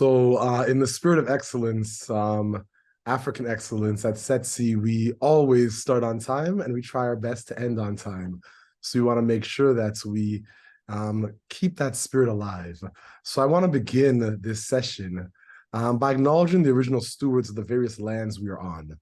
In the spirit of excellence, African excellence at Setsi, we always start on time and we try our best to end on time. So we want to make sure that we keep that spirit alive. So I want to begin this session by acknowledging the original stewards of the various lands we are on.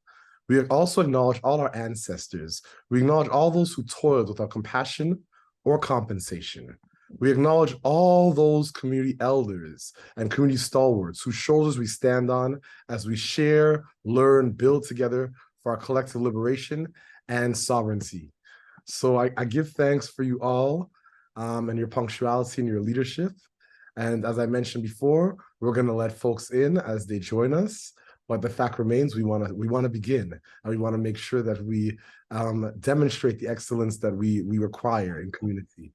We also acknowledge all our ancestors. We acknowledge all those who toiled without compassion or compensation. We acknowledge all those community elders and community stalwarts whose shoulders we stand on as we share, learn, build together for our collective liberation and sovereignty. So I give thanks for you all and your punctuality and your leadership. And as I mentioned before, we're going to let folks in as they join us. But the fact remains, we want to begin, and we want to make sure that we demonstrate the excellence that we require in community.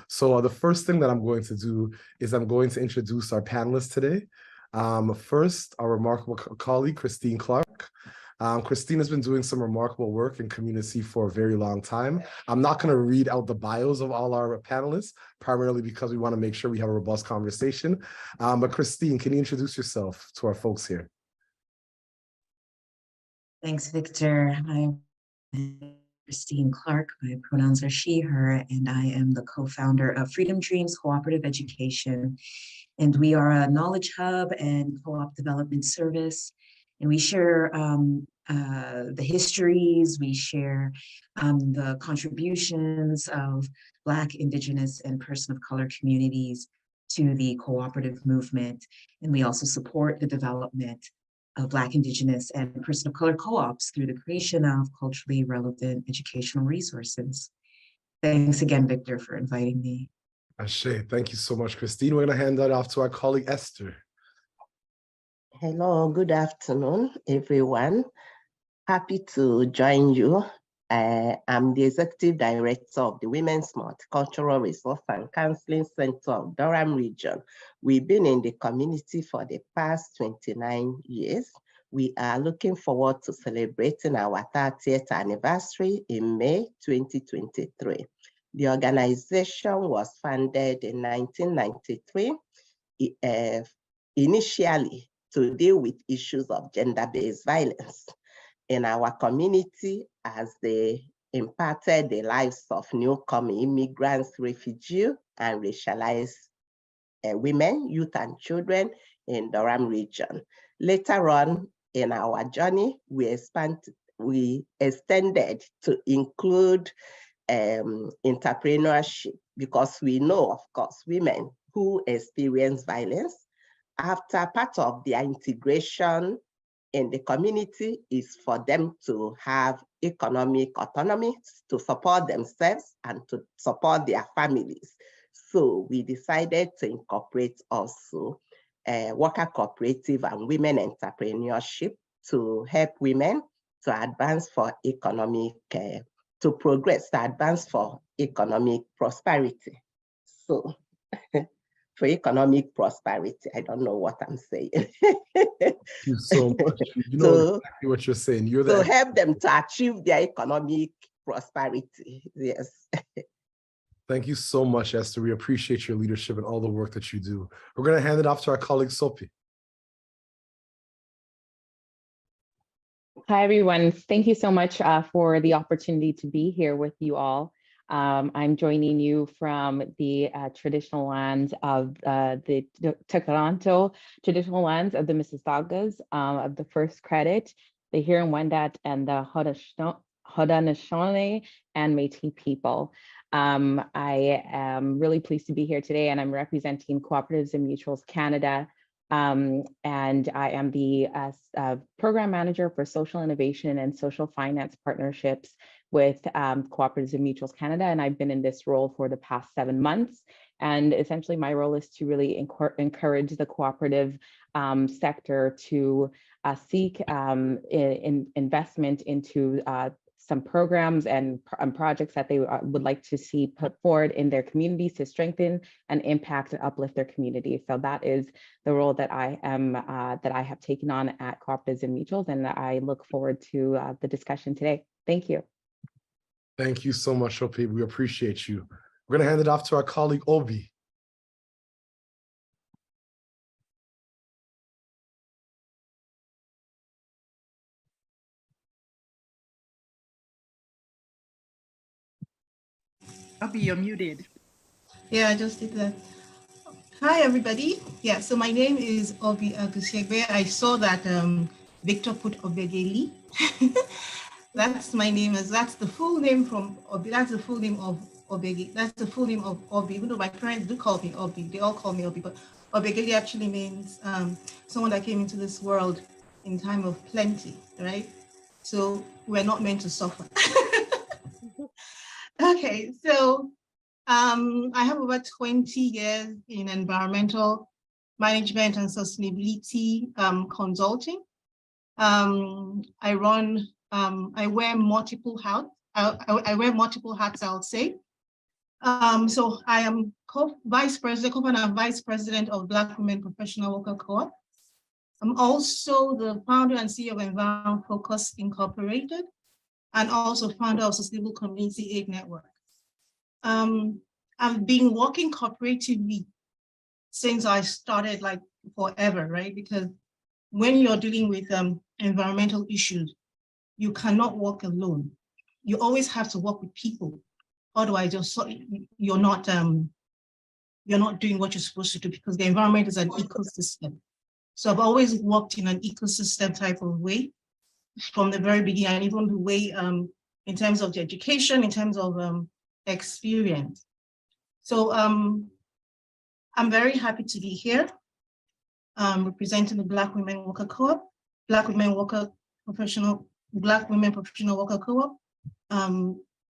So the first thing that I'm going to do is I'm going to introduce our panelists today. First, our remarkable colleague, Christine Clark. Christine has been doing some remarkable work in community for a very long time. I'm not going to read out the bios of all our panelists, primarily because we want to make sure we have a robust conversation. But Christine, can you introduce yourself to our folks here? Thanks, Victor. I'm Christine Clark. My pronouns are she, her, and I am the co-founder of Freedom Dreams Cooperative Education. And we are a knowledge hub and co-op development service. And we share the histories, we share the contributions of Black, Indigenous, and person of color communities to the cooperative movement. And we also support the development of Black, Indigenous, and person of color co-ops through the creation of culturally relevant educational resources. Thanks again, Victor, for inviting me. Ashe, thank you so much, Christine. We're going to hand that off to our colleague, Esther. Hello, good afternoon, everyone. Happy to join you. I'm the Executive Director of the Women's Multicultural Resource and Counseling Center of Durham Region. We've been in the community for the past 29 years. We are looking forward to celebrating our 30th anniversary in May 2023. The organization was founded in 1993, initially to deal with issues of gender-based violence in our community as they impacted the lives of newcomer immigrants, refugees, and racialized women, youth, and children in Durham region. Later on in our journey, we extended to include entrepreneurship, because we know, of course, women who experience violence, after part of their integration in the community is for them to have economic autonomy to support themselves and to support their families. So we decided to incorporate also worker cooperative and women entrepreneurship to help women to advance for economic, to progress, to advance for economic prosperity. So for economic prosperity. I don't know what I'm saying. Thank you so much. You know exactly what you're saying. You're to help them to achieve their economic prosperity. Yes. Thank you so much, Esther. We appreciate your leadership and all the work that you do. We're going to hand it off to our colleague, Sophie. Hi, everyone. Thank you so much for the opportunity to be here with you all. I'm joining you from the traditional lands of the Toronto traditional lands of the Mississaugas, of the First Credit, the Huron-Wendat, and the Haudenosaunee and Métis people. I am really pleased to be here today, and I'm representing Cooperatives and Mutuals Canada. And I am the program manager for social innovation and social finance partnerships with Cooperatives and Mutuals Canada, and I've been in this role for the past 7 months. And essentially my role is to really encourage the cooperative sector to seek investment into some programs and projects that they would like to see put forward in their communities to strengthen and impact and uplift their community. So that is the role that I am that I have taken on at Cooperatives and Mutuals, and I look forward to the discussion today. Thank you. Thank you so much, Sophie. We appreciate you. We're going to hand it off to our colleague, Obi. Obi, you're muted. Yeah, I just did that. Hi, everybody. Yeah, so my name is Obi Agusegbe. I saw that Victor put Obegeli. That's my name, that's the full name from Obi. That's the full name of Obegi. That's the full name of Obi. Even though my parents do call me Obi, they all call me Obi, but Obegeli actually means someone that came into this world in time of plenty, right? So we're not meant to suffer. Okay, so I have over 20 years in environmental management and sustainability consulting. I wear multiple hats. I wear multiple hats, I'll say. So I am co-founder and vice president of Black Women Professional Worker Co-op. I'm also the founder and CEO of Environment Focus Incorporated, and also founder of Sustainable Community Aid Network. I've been working cooperatively since I started, like forever, right? Because when you're dealing with environmental issues, you cannot work alone. You always have to work with people. Otherwise, you're not doing what you're supposed to do, because the environment is an ecosystem. So I've always worked in an ecosystem type of way from the very beginning, and even the way in terms of the education, in terms of experience. So I'm very happy to be here representing the Black Women Worker Co-op, Black Women Professional Worker Co-op,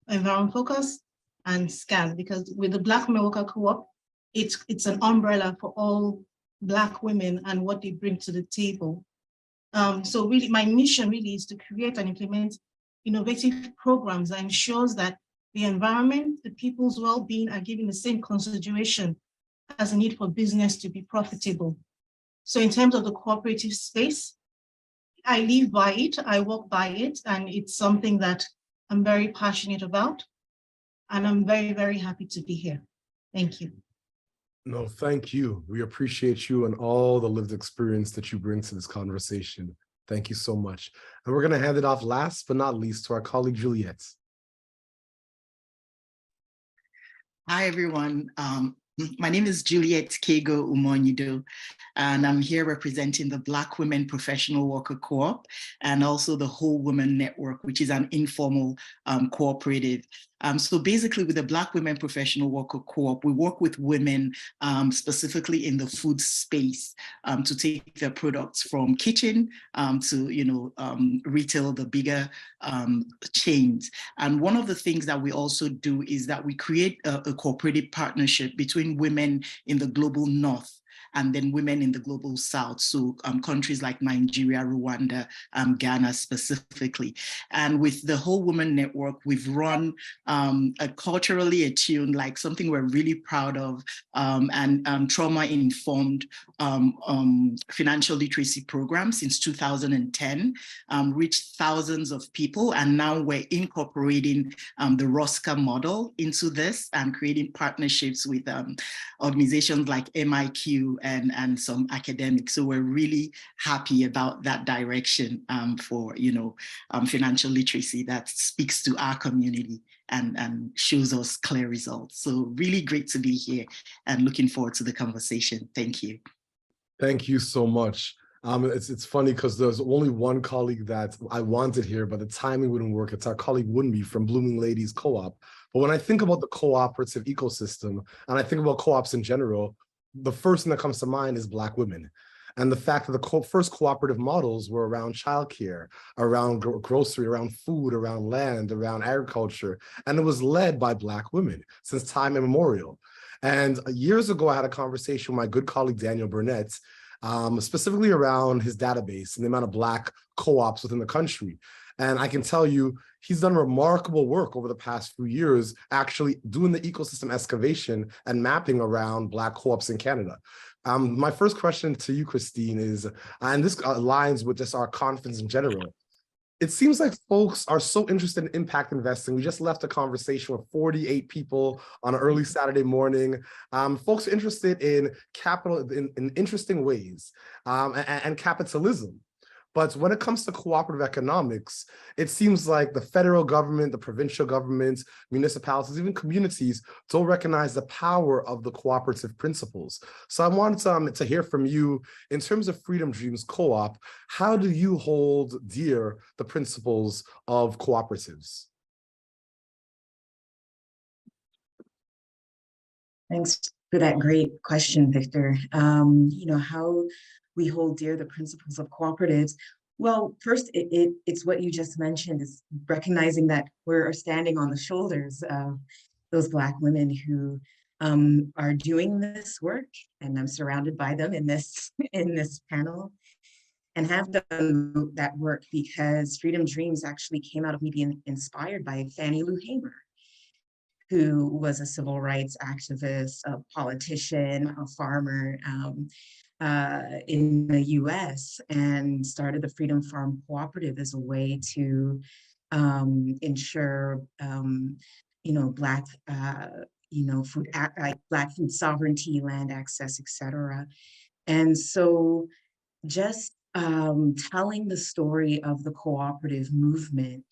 Environment Focus, and SCAN, because with the Black Women Worker Co-op, it's an umbrella for all Black women and what they bring to the table. So really, my mission really is to create and implement innovative programs that ensures that the environment, the people's well-being are given the same consideration as the need for business to be profitable. So in terms of the cooperative space, I live by it, I walk by it, and it's something that I'm very passionate about. And I'm very, very happy to be here. Thank you. No, thank you. We appreciate you and all the lived experience that you bring to this conversation. Thank you so much. And we're going to hand it off last but not least to our colleague, Juliet. Hi, everyone. My name is Juliet Kego Umonido, and I'm here representing the Black Women Professional Worker Co-op and also the Whole Woman Network, which is an informal cooperative. So basically with the Black Women Professional Worker Co-op, we work with women specifically in the food space to take their products from kitchen to retail, the bigger chains. And one of the things that we also do is that we create a cooperative partnership between women in the global north and then women in the global south, so countries like Nigeria, Rwanda, Ghana specifically. And with the Whole Woman Network, we've run a culturally attuned, like something we're really proud of, and trauma-informed financial literacy program since 2010, reached thousands of people, and now we're incorporating the ROSCA model into this and creating partnerships with organizations like MIQ and some academics. So we're really happy about that direction for financial literacy that speaks to our community and shows us clear results. So really great to be here and looking forward to the conversation. Thank you. Thank you so much. It's funny because there's only one colleague that I wanted here, but the timing wouldn't work. It's our colleague Wunmi from Blooming Ladies Co-op. But when I think about the cooperative ecosystem, and I think about co-ops in general, the first thing that comes to mind is Black women. And the fact that the first cooperative models were around childcare, around grocery, around food, around land, around agriculture. And it was led by Black women since time immemorial. And years ago, I had a conversation with my good colleague, Daniel Burnett, specifically around his database and the amount of Black co-ops within the country. And I can tell you, he's done remarkable work over the past few years, actually doing the ecosystem excavation and mapping around Black co-ops in Canada. My first question to you, Christine, is, and this aligns with just our conference in general, it seems like folks are so interested in impact investing. We just left a conversation with 48 people on an early Saturday morning. Folks are interested in capital in interesting ways and capitalism. But when it comes to cooperative economics, it seems like the federal government, the provincial governments, municipalities, even communities don't recognize the power of the cooperative principles. So I wanted to hear from you in terms of Freedom Dreams Co-op, how do you hold dear the principles of cooperatives? Thanks for that great question, Victor. How we hold dear the principles of cooperatives. Well, first, it's what you just mentioned, is recognizing that we're standing on the shoulders of those Black women who are doing this work, and I'm surrounded by them in this panel, and have done that work because Freedom Dreams actually came out of me being inspired by Fannie Lou Hamer, who was a civil rights activist, a politician, a farmer in the US, and started the Freedom Farm Cooperative as a way to ensure, Black, food, like Black food sovereignty, land access, etc. And so just telling the story of the cooperative movement,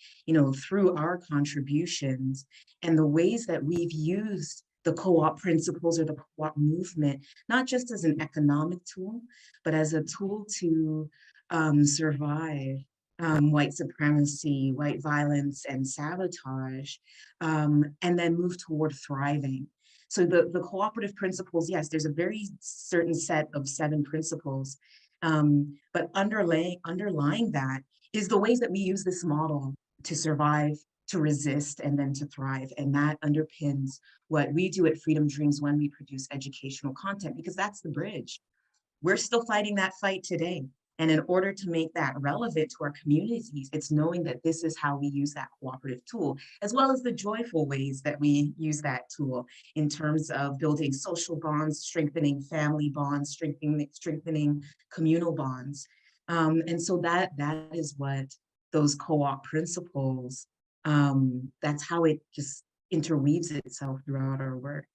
through our contributions and the ways that we've used the co-op principles or the co-op movement, not just as an economic tool, but as a tool to survive white supremacy, white violence, and sabotage, and then move toward thriving. So the cooperative principles, yes, there's a very certain set of 7 principles, but underlying that is the ways that we use this model to survive, to resist, and then to thrive. And that underpins what we do at Freedom Dreams when we produce educational content, because that's the bridge. We're still fighting that fight today. And in order to make that relevant to our communities, it's knowing that this is how we use that cooperative tool, as well as the joyful ways that we use that tool in terms of building social bonds, strengthening family bonds, strengthening communal bonds. And so that is what those co-op principles, that's how it just interweaves itself throughout our work.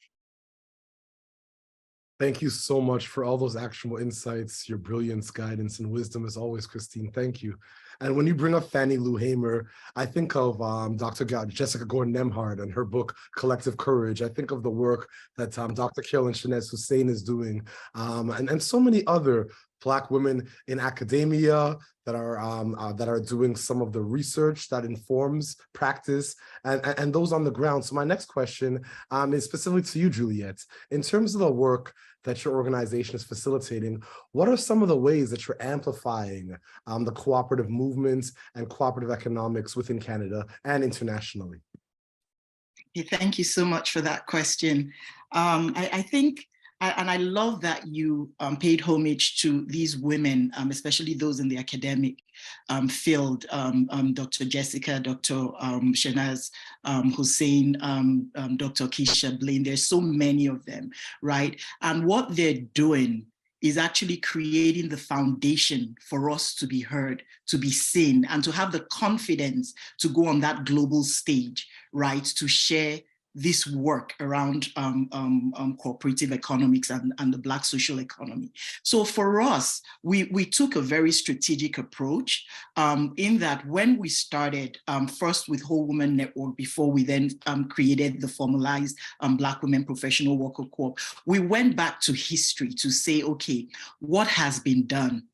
Thank you so much for all those actionable insights, your brilliance, guidance, and wisdom as always, Christine. Thank you. And when you bring up Fannie Lou Hamer, I think of Dr. Jessica Gordon-Nemhard and her book, Collective Courage. I think of the work that Dr. Carolyn Shanez Hussein is doing, and so many other Black women in academia that are doing some of the research that informs practice, and those on the ground. So my next question is specifically to you, Juliet. In terms of the work that your organization is facilitating, what are some of the ways that you're amplifying the cooperative movements and cooperative economics within Canada and internationally? Thank you so much for that question. I think, and I love that you paid homage to these women, especially those in the academic field, Dr. Jessica, Dr. Shanaz Hussein, Dr. Keisha Blaine. There's so many of them, right? And what they're doing is actually creating the foundation for us to be heard, to be seen, and to have the confidence to go on that global stage, right? To share this work around cooperative economics and the Black social economy. So for us, we took a very strategic approach in that when we started first with Whole Woman Network, before we then created the formalized Black Women Professional Worker Co-op, we went back to history to say, okay, what has been done,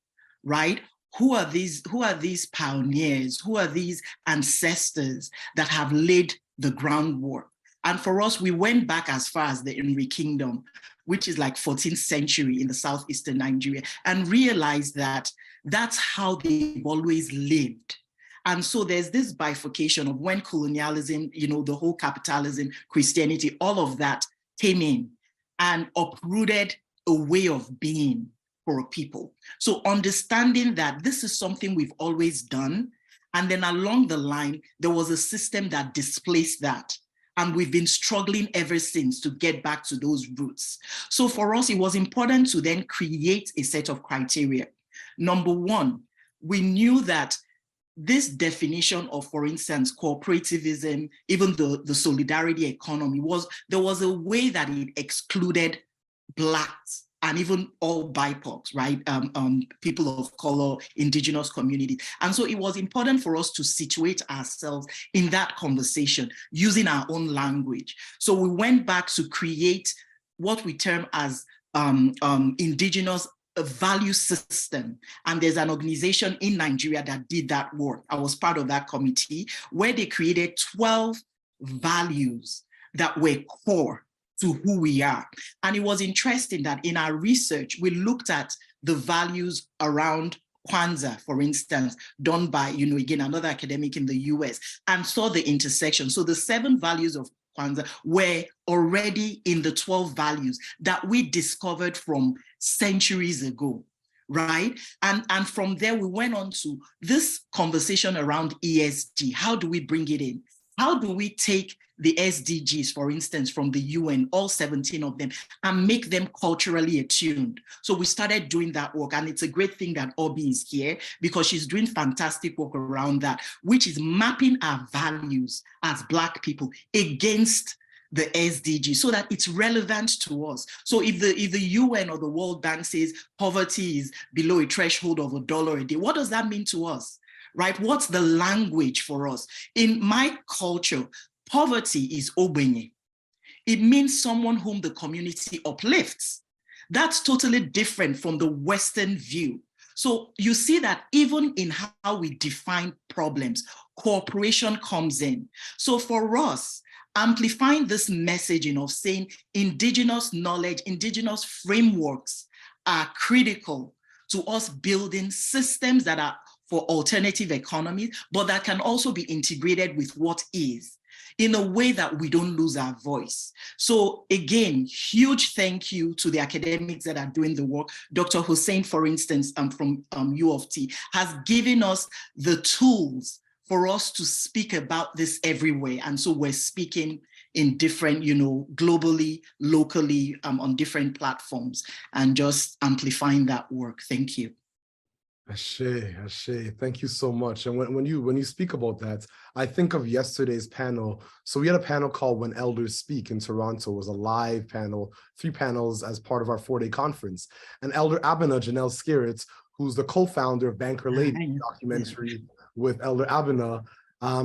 right? Who are these pioneers? Who are these ancestors that have laid the groundwork? And for us, we went back as far as the Inri Kingdom, which is like 14th century in the southeastern Nigeria, and realized that that's how they've always lived. And so there's this bifurcation of when colonialism, the whole capitalism, Christianity, all of that came in and uprooted a way of being for a people. So understanding that this is something we've always done, and then along the line, there was a system that displaced that. And we've been struggling ever since to get back to those roots. So for us, it was important to then create a set of criteria. Number one, we knew that this definition of, for instance, cooperativism, even the solidarity economy, there was a way that it excluded Blacks and even all BIPOCs, right? People of color, indigenous communities. And so it was important for us to situate ourselves in that conversation using our own language. So we went back to create what we term as indigenous value system. And there's an organization in Nigeria that did that work. I was part of that committee where they created 12 values that were core to who we are. And it was interesting that in our research, we looked at the values around Kwanzaa, for instance, done by, again, another academic in the US, and saw the intersection. So the 7 values of Kwanzaa were already in the 12 values that we discovered from centuries ago, right? And from there, we went on to this conversation around ESG. How do we bring it in? How do we take the SDGs, for instance, from the UN, all 17 of them, and make them culturally attuned? So we started doing that work, and it's a great thing that Obi is here because she's doing fantastic work around that, which is mapping our values as Black people against the SDG so that it's relevant to us. So if the UN or the World Bank says poverty is below a threshold of $1 a day, what does that mean to us? Right? What's the language for us? In my culture, poverty is obenye. It means someone whom the community uplifts. That's totally different from the Western view. So you see that even in how we define problems, cooperation comes in. So for us, amplifying this messaging of saying indigenous knowledge, indigenous frameworks are critical to us building systems that are for alternative economies, but that can also be integrated with what is in a way that we don't lose our voice. So again, huge thank you to the academics that are doing the work. Dr. Hussein, for instance, from U of T, has given us the tools for us to speak about this everywhere. And so we're speaking in different, globally, locally, on different platforms, and just amplifying that work. Thank you. Ashe, thank you so much. And when you speak about that, I think of yesterday's panel. So we had a panel called When Elders Speak in Toronto. It was a live panel, 3 panels as part of our 4-day conference. And Elder Abena Janelle Skerritts, who's the co-founder of Banker Lady documentary with Elder Abena,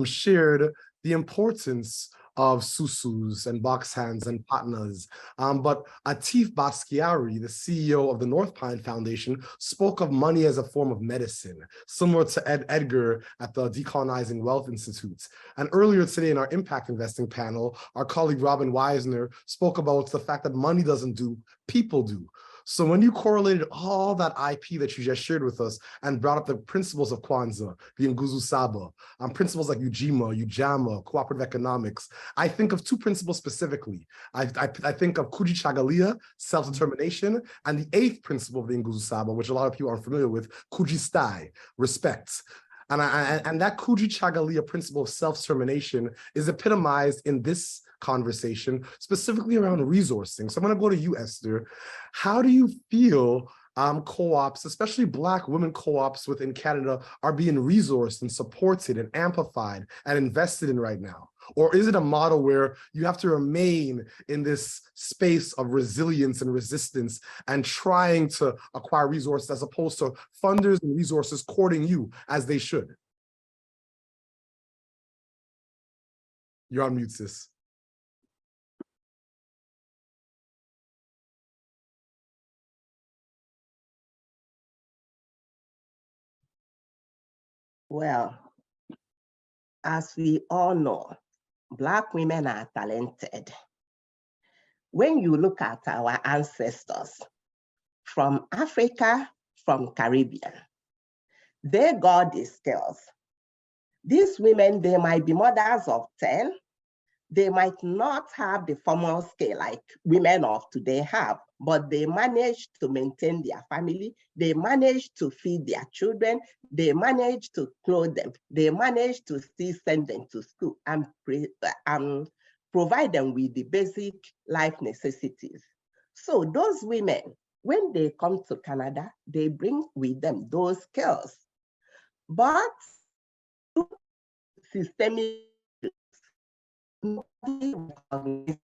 shared the importance of susus and box hands and patnas. But Atif Basquiari, the CEO of the North Pine Foundation, spoke of money as a form of medicine, similar to Ed Edgar at the Decolonizing Wealth Institute. And earlier today in our impact investing panel, our colleague Robin Weisner spoke about the fact that money doesn't do, people do. So when you correlated all that IP that you just shared with us and brought up the principles of Kwanzaa, the Nguzu Saba, principles like Ujamaa, Cooperative Economics, I think of 2 principles specifically. I think of Kujichagulia, self-determination, and the 8th principle of the Nguzu Saba, which a lot of people aren't familiar with, Kujistai, respect. And that Kujichagulia principle of self-determination is epitomized in this conversation, specifically around resourcing. So I'm going to go to you, Esther. How do you feel co-ops, especially Black women co-ops within Canada, are being resourced and supported and amplified and invested in right now? Or is it a model where you have to remain in this space of resilience and resistance and trying to acquire resources as opposed to funders and resources courting you as they should? You're on mute, sis. Well, as we all know, Black women are talented. When you look at our ancestors from Africa, from Caribbean, they got these skills. These women, they might be mothers of 10. They might not have the formal skill like women of today have, but they manage to maintain their family. They manage to feed their children. They manage to clothe them. They manage to still send them to school and provide them with the basic life necessities. So those women, when they come to Canada, they bring with them those skills. But systemic, nobody recognizes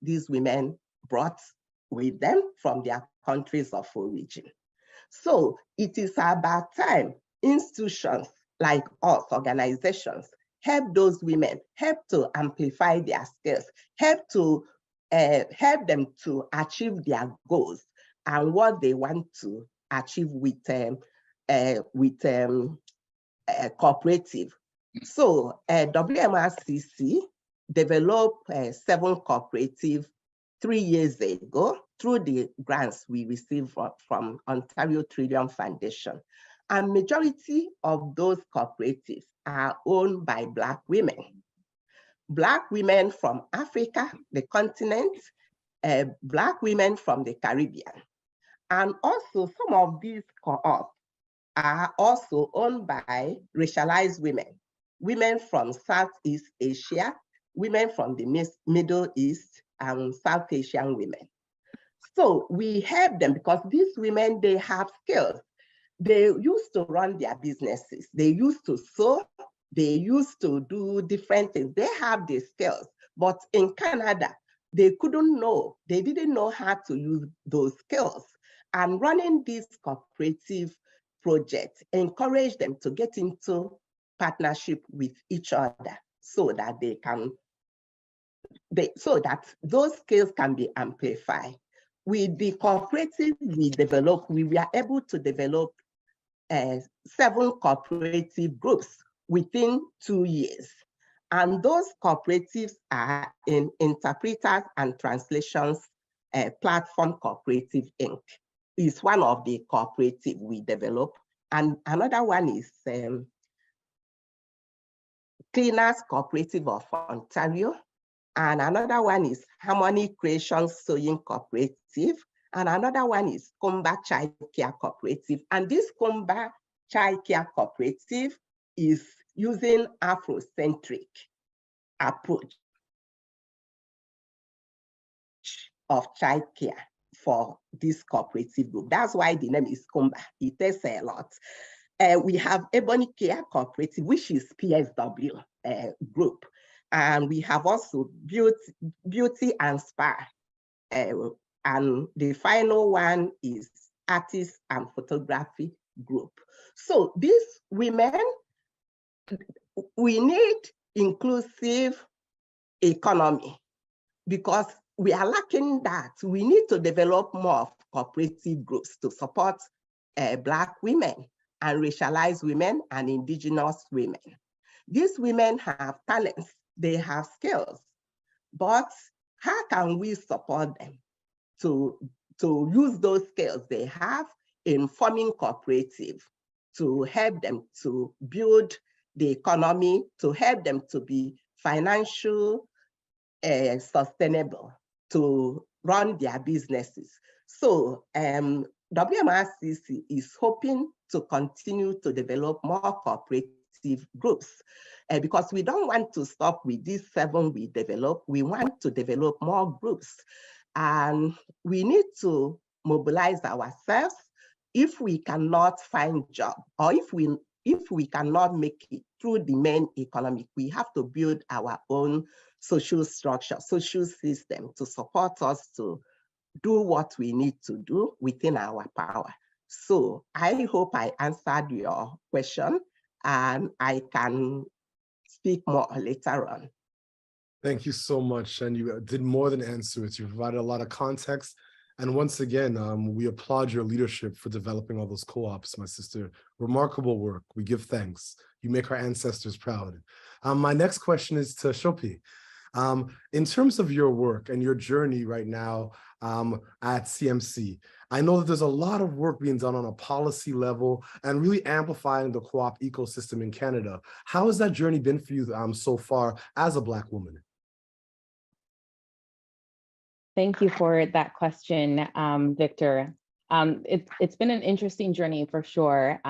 these women brought with them from their countries of origin. So it is about time institutions like us, organizations, help those women, help to amplify their skills, help them to achieve their goals and what they want to achieve with cooperative. So WMRCC developed 7 cooperatives 3 years ago through the grants we received from Ontario Trillium Foundation. And majority of those cooperatives are owned by Black women. Black women from Africa, the continent, Black women from the Caribbean. And also some of these co-ops are also owned by racialized women, women from Southeast Asia, women from the Middle East, and South Asian women. So we help them because these women, they have skills. They used to run their businesses. They used to sew. They used to do different things. They have the skills. But in Canada, they couldn't know. They didn't know how to use those skills. And running these cooperative projects encourage them to get into partnership with each other so that so that those skills can be amplified. With the cooperative we developed, we were able to develop 7 cooperative groups within 2 years. And those cooperatives are in Interpreters and Translations Platform Cooperative Inc. Is one of the cooperative we developed. And another one is Cleaners Cooperative of Ontario. And another one is Harmony Creation Sewing Cooperative. And another one is Kumba Child Care Cooperative. And this Kumba Child Care Cooperative is using Afrocentric approach of child care for this cooperative group. That's why the name is Kumba. It tells a lot. We have Ebony Care Cooperative, which is PSW group. And we have also Beauty and Spa. And the final one is Artists and Photography group. So these women, we need inclusive economy because we are lacking that. We need to develop more cooperative groups to support Black women and racialized women and indigenous women. These women have talents, they have skills, but how can we support them to use those skills they have in forming cooperative to help them to build the economy, to help them to be financial sustainable, to run their businesses. So WMRCC is hoping to continue to develop more cooperative groups because we don't want to stop with these 7 we develop. We want to develop more groups. And we need to mobilize ourselves. If we cannot find job, or if we cannot make it through the main economic, we have to build our own social structure, social system to support us to do what we need to do within our power. So I hope I answered your question and I can speak more later on. Thank you so much. And you did more than answer it. You provided a lot of context. And once again, we applaud your leadership for developing all those co-ops, my sister. Remarkable work. We give thanks. You make our ancestors proud. My next question is to Shopi. In terms of your work and your journey right now at CMC, I know that there's a lot of work being done on a policy level and really amplifying the co-op ecosystem in Canada. How has that journey been for you so far as a Black woman? Thank you for that question, Victor. It's been an interesting journey for sure,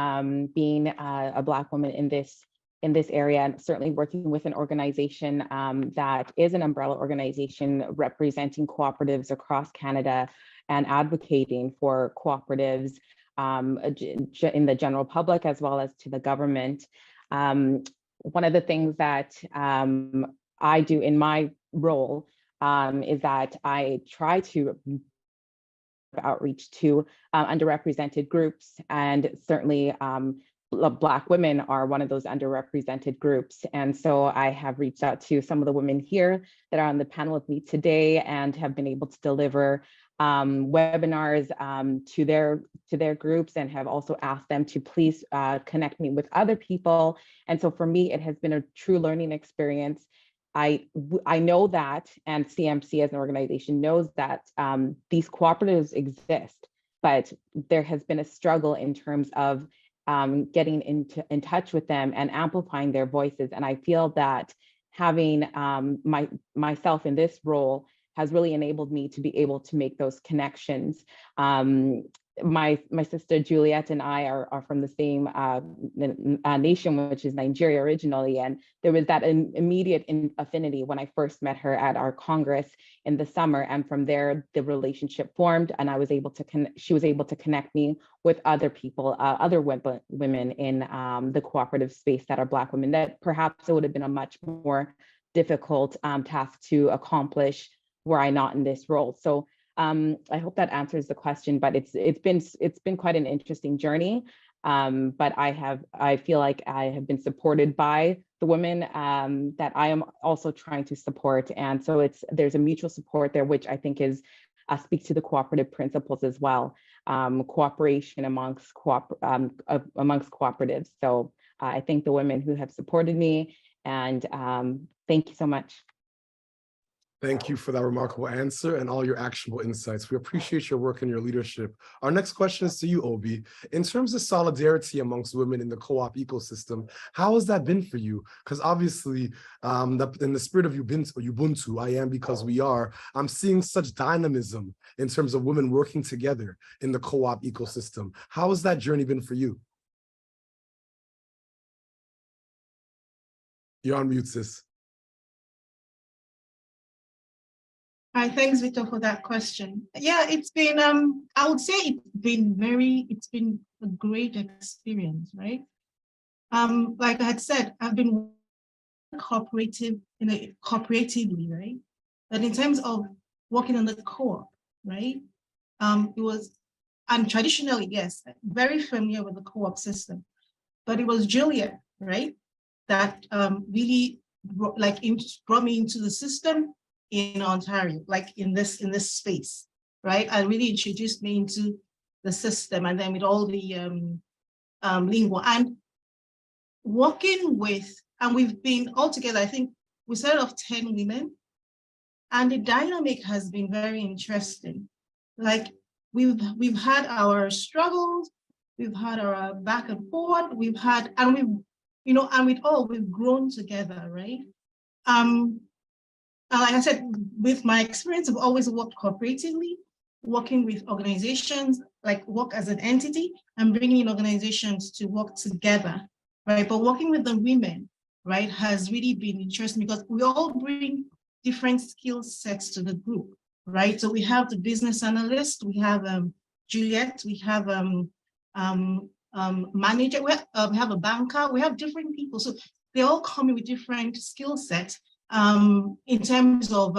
being a Black woman in this area, and certainly working with an organization that is an umbrella organization representing cooperatives across Canada and advocating for cooperatives in the general public as well as to the government. One of the things that I do in my role is that I try to outreach to underrepresented groups, and certainly Black women are one of those underrepresented groups. And so I have reached out to some of the women here that are on the panel with me today and have been able to deliver webinars to their groups, and have also asked them to please connect me with other people. And so for me, it has been a true learning experience. I know that, and CMC as an organization knows that these cooperatives exist, but there has been a struggle in terms of getting in touch with them and amplifying their voices. And I feel that having myself in this role has really enabled me to be able to make those connections. My sister Juliet and I are from the same nation, which is Nigeria originally, and there was that immediate affinity when I first met her at our Congress in the summer, and from there the relationship formed, and I was able to she was able to connect me with other people, other women in the cooperative space that are Black women, that perhaps it would have been a much more difficult task to accomplish were I not in this role. So I hope that answers the question, but it's been quite an interesting journey. But I feel like I have been supported by the women that I am also trying to support, and so there's a mutual support there, which I think is speaks to the cooperative principles as well, cooperation amongst cooperatives. So I thank the women who have supported me, and thank you so much. Thank you for that remarkable answer and all your actionable insights. We appreciate your work and your leadership. Our next question is to you, Obi. In terms of solidarity amongst women in the co-op ecosystem, how has that been for you? Because obviously, in the spirit of Ubuntu, I am because we are, I'm seeing such dynamism in terms of women working together in the co-op ecosystem. How has that journey been for you? You're on mute, sis. Hi, thanks, Victor, for that question. Yeah, it's been, I would say it's been a great experience, right? Like I had said, I've been cooperatively, right? But in terms of working on the co-op, right? It was, and traditionally, yes, very familiar with the co-op system, but it was Juliet, right? That really brought me into the system in Ontario, like in this space, right? And really introduced me into the system, and then with all the lingo and working with, and we've been all together, I think we started off 10 women, and the dynamic has been very interesting. Like we've had our struggles, we've had our back and forth, we've had, and we've, you know, and with all, we've grown together, right? Like I said, with my experience, I've always worked cooperatively, working with organizations, like work as an entity, and bringing in organizations to work together, right? But working with the women, right, has really been interesting because we all bring different skill sets to the group, right? So we have the business analyst, we have Juliet, we have manager, we have a banker, we have different people. So they all come in with different skill sets in terms of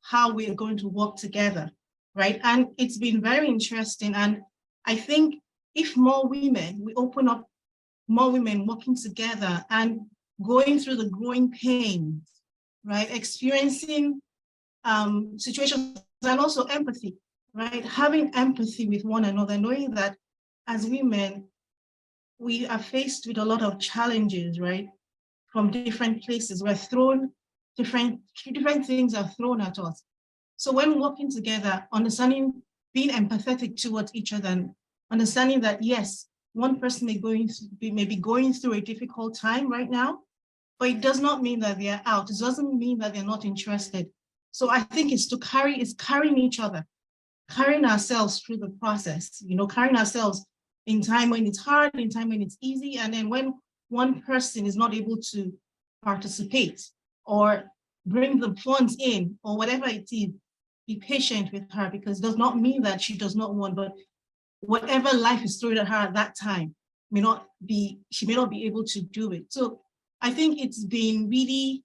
how we are going to work together, right? And it's been very interesting. And I think if more women, we open up more women working together and going through the growing pains, right? Experiencing situations and also empathy, right? Having empathy with one another, knowing that as women, we are faced with a lot of challenges, right? From different places, we're thrown, different things are thrown at us. So when working together, understanding, being empathetic towards each other, and understanding that, yes, one person may be going through a difficult time right now, but it does not mean that they're out. It doesn't mean that they're not interested. So I think it's carrying each other, carrying ourselves through the process, you know, carrying ourselves in time when it's hard, in time when it's easy. And then when one person is not able to participate or bring the funds in or whatever it is, be patient with her, because it does not mean that she does not want, but whatever life is throwing at her at that time she may not be able to do it. So I think it's been really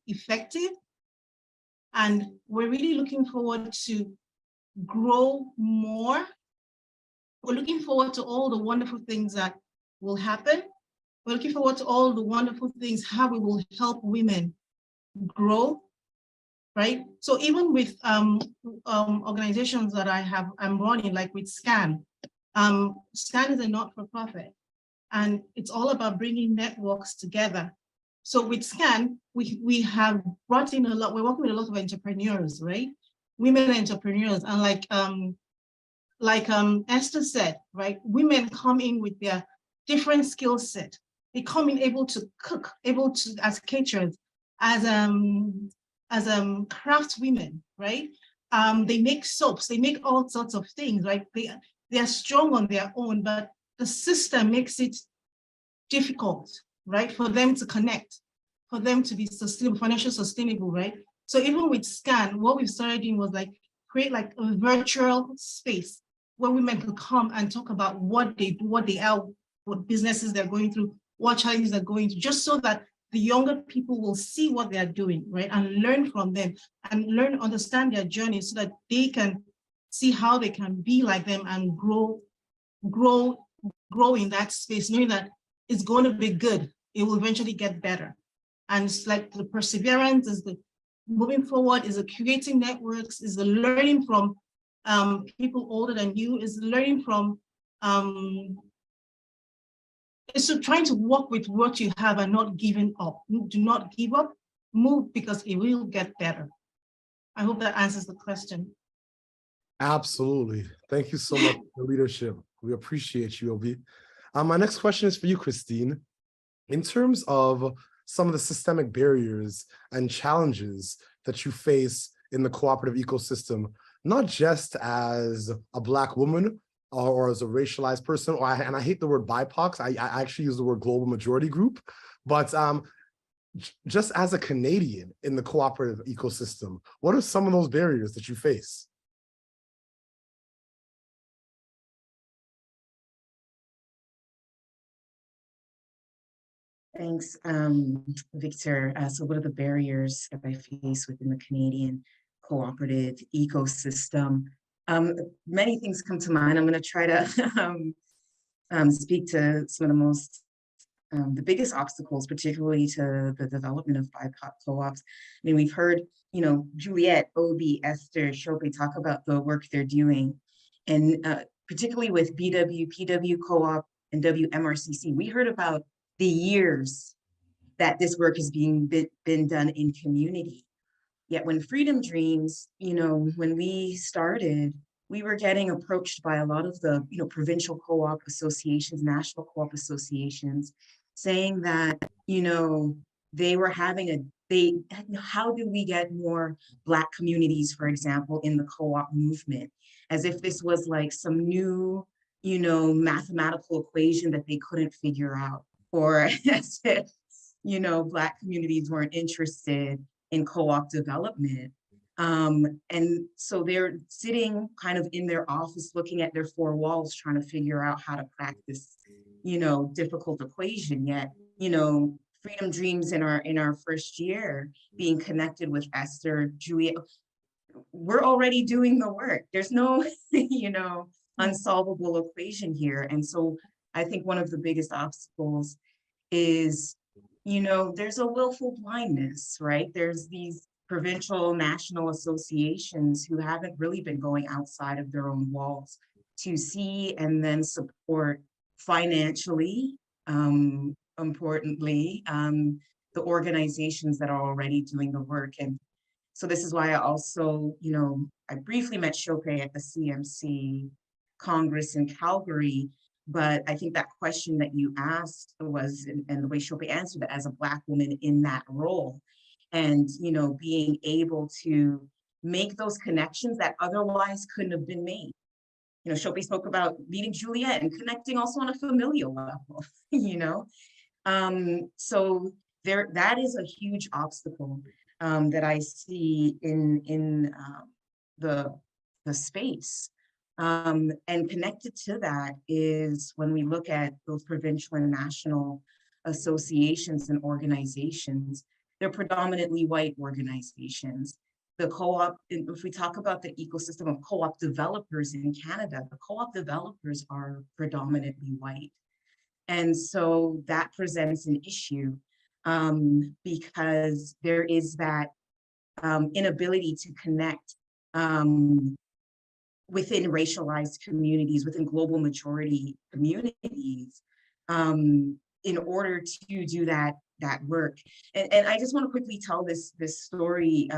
effective. And we're really looking forward to grow more. We're looking forward to all the wonderful things that will happen. We're looking forward to all the wonderful things, how we will help women grow, right? So even with organizations that I'm running, like with SCAN, SCAN is a not-for-profit, and it's all about bringing networks together. So with SCAN, we have brought in a lot, we're working with a lot of entrepreneurs, right? Women entrepreneurs, and like Esther said, right? Women come in with their different skill set. They come in able to cook, able to, as caterers, as craft women, right? They make soaps, they make all sorts of things, right? They are strong on their own, but the system makes it difficult, right? For them to connect, for them to be sustainable, financially sustainable, right? So even with SCAN, what we started doing was like create like a virtual space where women could come and talk about what they do, what they are, what businesses they're going through, what challenges they're going through, just so that the younger people will see what they're doing, right? And learn from them and understand their journey so that they can see how they can be like them and grow in that space, knowing that it's going to be good. It will eventually get better. And it's like the perseverance is the moving forward, is the creating networks, is the learning from people older than you, is learning from, is to trying to work with what you have and not giving up. Do not give up, move, because it will get better. I hope that answers the question. Absolutely. Thank you so much for your leadership. We appreciate you, Obi. My next question is for you, Christine. In terms of some of the systemic barriers and challenges that you face in the cooperative ecosystem, not just as a Black woman or as a racialized person, and I hate the word BIPOC, I actually use the word global majority group, but just as a Canadian in the cooperative ecosystem, what are some of those barriers that you face? Thanks, Victor. So what are the barriers that I face within the Canadian cooperative ecosystem? Many things come to mind. I'm going to try to speak to some of the most, the biggest obstacles, particularly to the development of BIPOC co-ops. I mean, we've heard, Juliet, Obi, Esther, Shope talk about the work they're doing. And particularly with BW, PW Co-op, and WMRCC, we heard about the years that this work is been done in community. Yet when Freedom Dreams, when we started, we were getting approached by a lot of the, provincial co-op associations, national co-op associations, saying that, they were having how do we get more Black communities, for example, in the co-op movement, as if this was like some new, mathematical equation that they couldn't figure out, or as if, Black communities weren't interested in co-op development. And so they're sitting kind of in their office, looking at their four walls, trying to figure out how to crack this, difficult equation. Yet, Freedom Dreams in our first year, being connected with Esther, Julia, we're already doing the work. There's no, unsolvable equation here. And so I think one of the biggest obstacles is, there's a willful blindness, right? There's these provincial, national associations who haven't really been going outside of their own walls to see and then support financially, importantly, the organizations that are already doing the work. And so this is why I also, I briefly met Shope at the CMC Congress in Calgary, but I think that question that you asked was, and the way Shope answered it, as a Black woman in that role, and, being able to make those connections that otherwise couldn't have been made. Shope spoke about meeting Juliet and connecting also on a familial level, So that is a huge obstacle that I see in the space. And connected to that is when we look at those provincial and national associations and organizations, they're predominantly white organizations. the co-op, if we talk about the ecosystem of co-op developers in Canada, the co-op developers are predominantly white. And so that presents an issue because there is that inability to connect within racialized communities, within global majority communities, in order to do that work. And I just want to quickly tell this story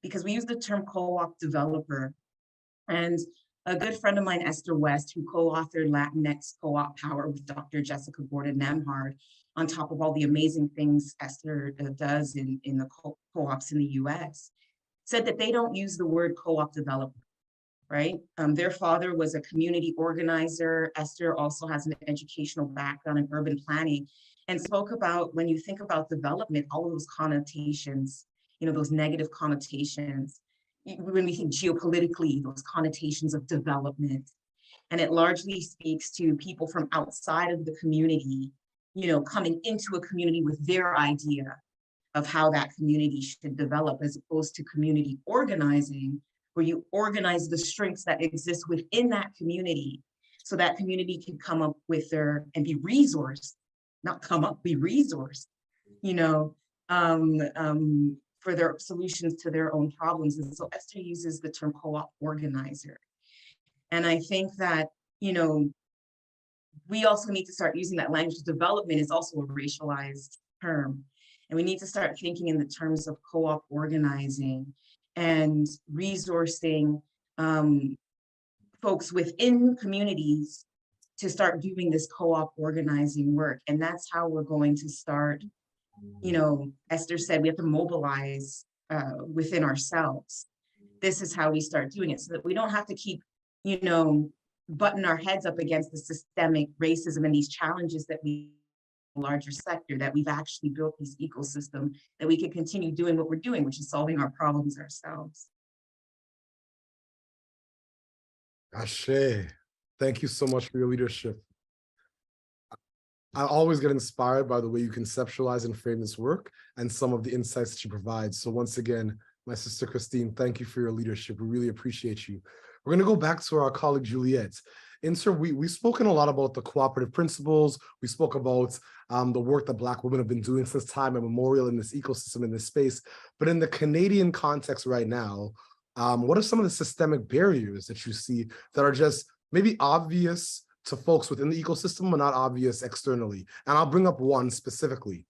because we use the term co-op developer. And a good friend of mine, Esther West, who co-authored Latinx Co-op Power with Dr. Jessica Gordon-Nemhard, on top of all the amazing things Esther does in the co-ops in the US, said that they don't use the word co-op developer, right? Their father was a community organizer. Esther also has an educational background in urban planning and spoke about, when you think about development, all of those connotations, you know, those negative connotations, when we think geopolitically, those connotations of development. And it largely speaks to people from outside of the community, you know, coming into a community with their idea of how that community should develop, as opposed to community organizing, where you organize the strengths that exist within that community so that community can come up with their, and be resourced, not come up, be resourced, you know, for their solutions to their own problems. And so Esther uses the term co-op organizer. And I think that, you know, we also need to start using that language. Development is also a racialized term. And we need to start thinking in the terms of co-op organizing and resourcing folks within communities to start doing this co-op organizing work. And that's how we're going to start, you know, Esther said, we have to mobilize within ourselves. This is how we start doing it, so that we don't have to keep, you know, button our heads up against the systemic racism and these challenges that we, larger sector, that we've actually built this ecosystem that we can continue doing what we're doing, which is solving our problems ourselves. Ashe, thank you so much for your leadership. I always get inspired by the way you conceptualize and frame this work and some of the insights that you provide. So once again, my sister Christine, thank you for your leadership. We really appreciate you. We're going to go back to our colleague Juliette. We've spoken a lot about the cooperative principles. We spoke about the work that Black women have been doing since time immemorial in this ecosystem, in this space. But in the Canadian context right now, what are some of the systemic barriers that you see that are just maybe obvious to folks within the ecosystem, but not obvious externally? And I'll bring up one specifically.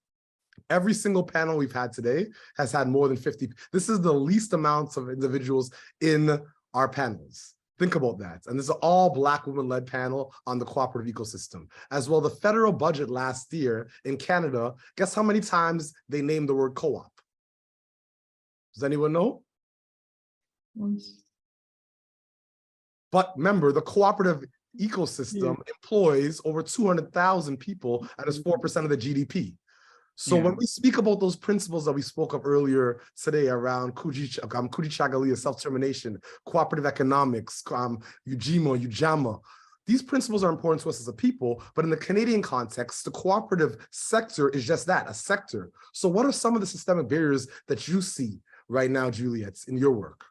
Every single panel we've had today has had more than 50. This is the least amounts of individuals in our panels. Think about that. And this is an all Black women-led panel on the cooperative ecosystem. As well, the federal budget last year in Canada, guess how many times they named the word co-op? Does anyone know? Once. But remember, the cooperative ecosystem employs over 200,000 people, and is 4% of the GDP. So when we speak about those principles that we spoke of earlier today around Kujichagulia, self-determination, cooperative economics, Ujamaa, these principles are important to us as a people, but in the Canadian context, the cooperative sector is just that, a sector. So what are some of the systemic barriers that you see right now, Juliette, in your work?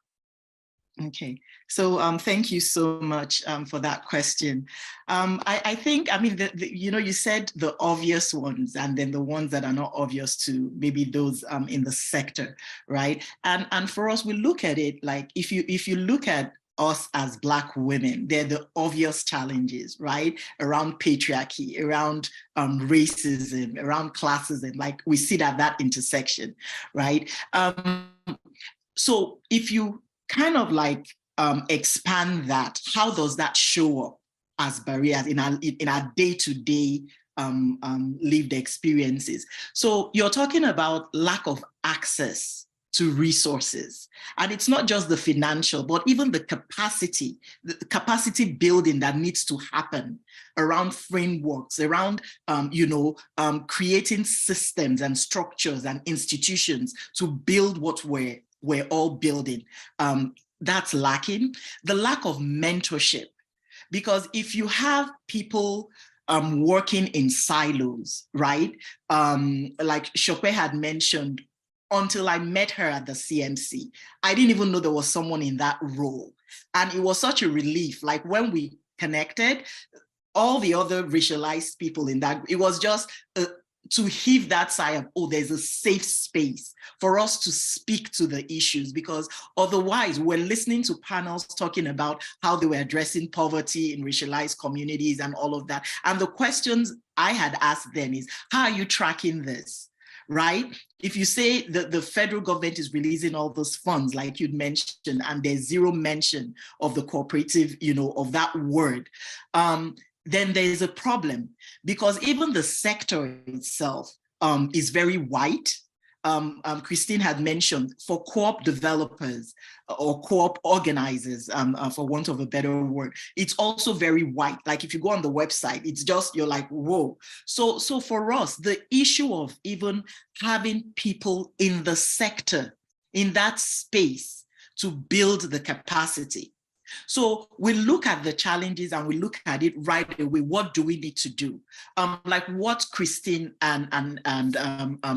Okay, so thank you so much for that question. I think, I mean, you know, you said the obvious ones and then the ones that are not obvious to maybe those in the sector, right? And for us, we look at it like, if you look at us as Black women, they're the obvious challenges, right? Around patriarchy, around racism, around classism, like we see that intersection, right? So if you kind of like expand that, how does that show up as barriers in our day-to-day lived experiences? So you're talking about lack of access to resources. And it's not just the financial, but even the capacity building that needs to happen around frameworks, around creating systems and structures and institutions to build what we're all building. That's lacking. The lack of mentorship, because if you have people working in silos, right? Like Chopin had mentioned, until I met her at the CMC. I didn't even know there was someone in that role. And it was such a relief. Like when we connected, all the other racialized people in that, it was just to heave that sigh of, oh, there's a safe space for us to speak to the issues, because otherwise we're listening to panels talking about how they were addressing poverty in racialized communities and all of that. And the questions I had asked them is, how are you tracking this? Right? If you say that the federal government is releasing all those funds, like you'd mentioned, and there's zero mention of the cooperative, of that word, then there's a problem, because even the sector itself is very white. Christine had mentioned, for co-op developers or co-op organizers, for want of a better word, it's also very white. Like if you go on the website, it's just, you're like, whoa. So for us, the issue of even having people in the sector, in that space, to build the capacity. So we look at the challenges and we look at it right away. What do we need to do? Like what Christine and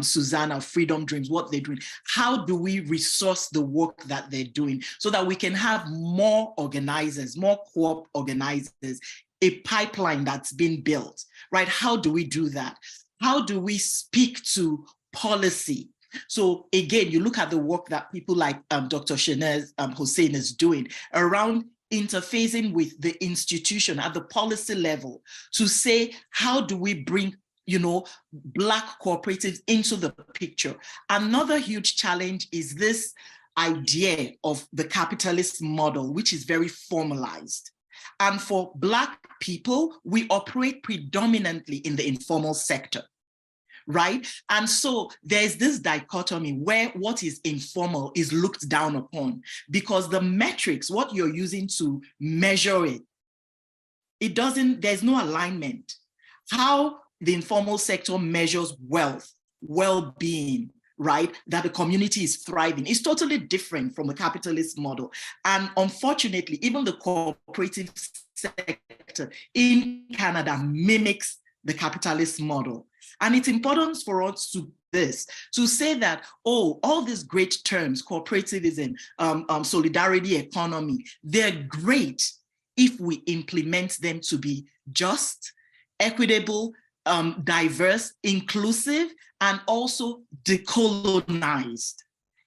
Susanna, Freedom Dreams, what they're doing. How do we resource the work that they're doing so that we can have more organizers, more co-op organizers, a pipeline that's been built, right? How do we do that? How do we speak to policy? So again, you look at the work that people like Dr. Shanaz Hussein is doing around interfacing with the institution at the policy level to say, how do we bring, Black cooperatives into the picture? Another huge challenge is this idea of the capitalist model, which is very formalized. And for Black people, we operate predominantly in the informal sector. Right? And so there's this dichotomy where what is informal is looked down upon, because the metrics, what you're using to measure it doesn't, there's no alignment. How the informal sector measures wealth, well-being, right? That the community is thriving is totally different from the capitalist model. And unfortunately, even the cooperative sector in Canada mimics the capitalist model. And it's important for us to say that, all these great terms, cooperativism, solidarity economy, they're great if we implement them to be just, equitable, diverse, inclusive, and also decolonized.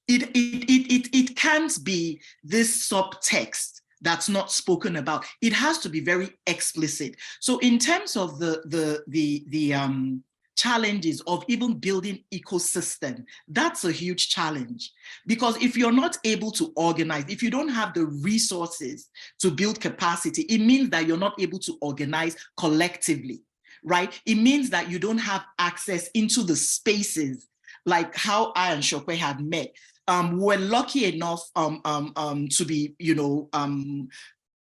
It can't be this subtext that's not spoken about. It has to be very explicit. So in terms of the challenges of even building ecosystem, that's a huge challenge, because if you're not able to organize, if you don't have the resources to build capacity, it means that you're not able to organize collectively, right? It means that you don't have access into the spaces like how I and Shokwe had met. We're lucky enough to be,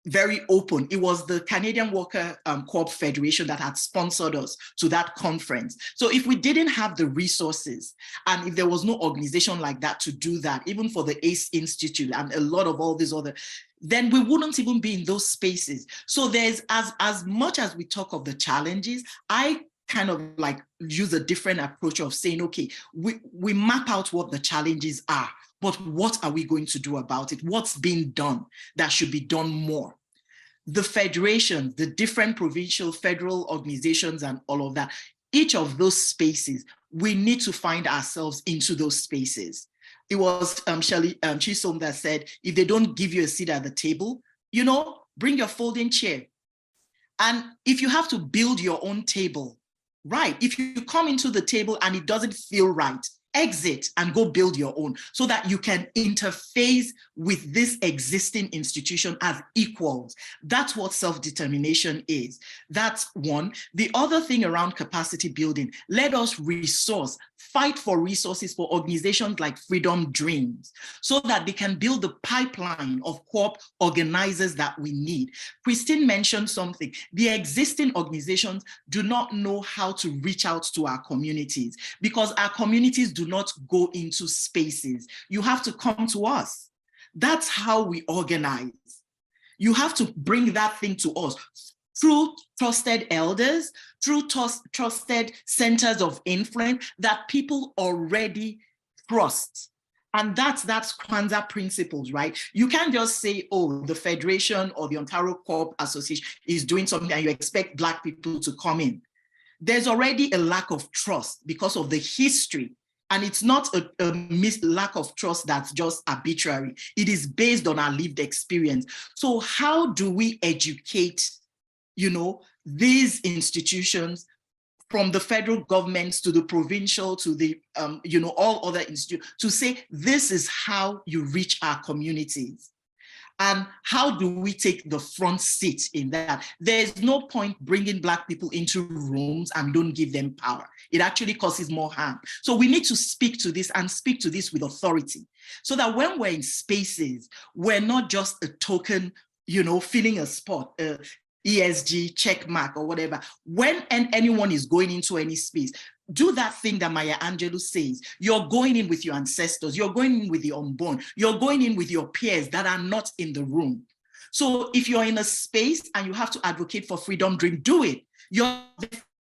very open. It was the Canadian Worker Co-op Federation that had sponsored us to that conference. So if we didn't have the resources, and if there was no organization like that to do that, even for the ACE Institute and a lot of all these other, then we wouldn't even be in those spaces. So there's, as much as we talk of the challenges, I kind of like use a different approach of saying, okay, we map out what the challenges are, but what are we going to do about it? What's being done that should be done more? The federation, the different provincial, federal organizations and all of that, each of those spaces, we need to find ourselves into those spaces. It was Shelley Chisom that said, if they don't give you a seat at the table, bring your folding chair. And if you have to build your own table, right, if you come into the table and it doesn't feel right, exit and go build your own so that you can interface with this existing institution as equals. That's what self-determination is. That's one. The other thing around capacity building, let us fight for resources for organizations like Freedom Dreams so that they can build the pipeline of co-op organizers that we need. Christine mentioned something. The existing organizations do not know how to reach out to our communities because our communities do not go into spaces. You have to come to us. That's how we organize. You have to bring that thing to us through trusted elders, through trusted centers of influence that people already trust. And that's Kwanzaa principles, right? You can't just say, oh, the Federation or the Ontario Co-op Association is doing something and you expect Black people to come in. There's already a lack of trust because of the history. And it's not a lack of trust that's just arbitrary. It is based on our lived experience. So how do we educate, these institutions, from the federal governments to the provincial to the, all other institutions, to say, this is how you reach our communities? And how do we take the front seat in that? There's no point bringing Black people into rooms and don't give them power. It actually causes more harm. So we need to speak to this and speak to this with authority, so that when we're in spaces, we're not just a token, filling a spot, ESG check mark or whatever. When anyone is going into any space, do that thing that Maya Angelou says. You're going in with your ancestors, you're going in with the unborn, you're going in with your peers that are not in the room. So if you're in a space and you have to advocate for freedom dream, do it. You're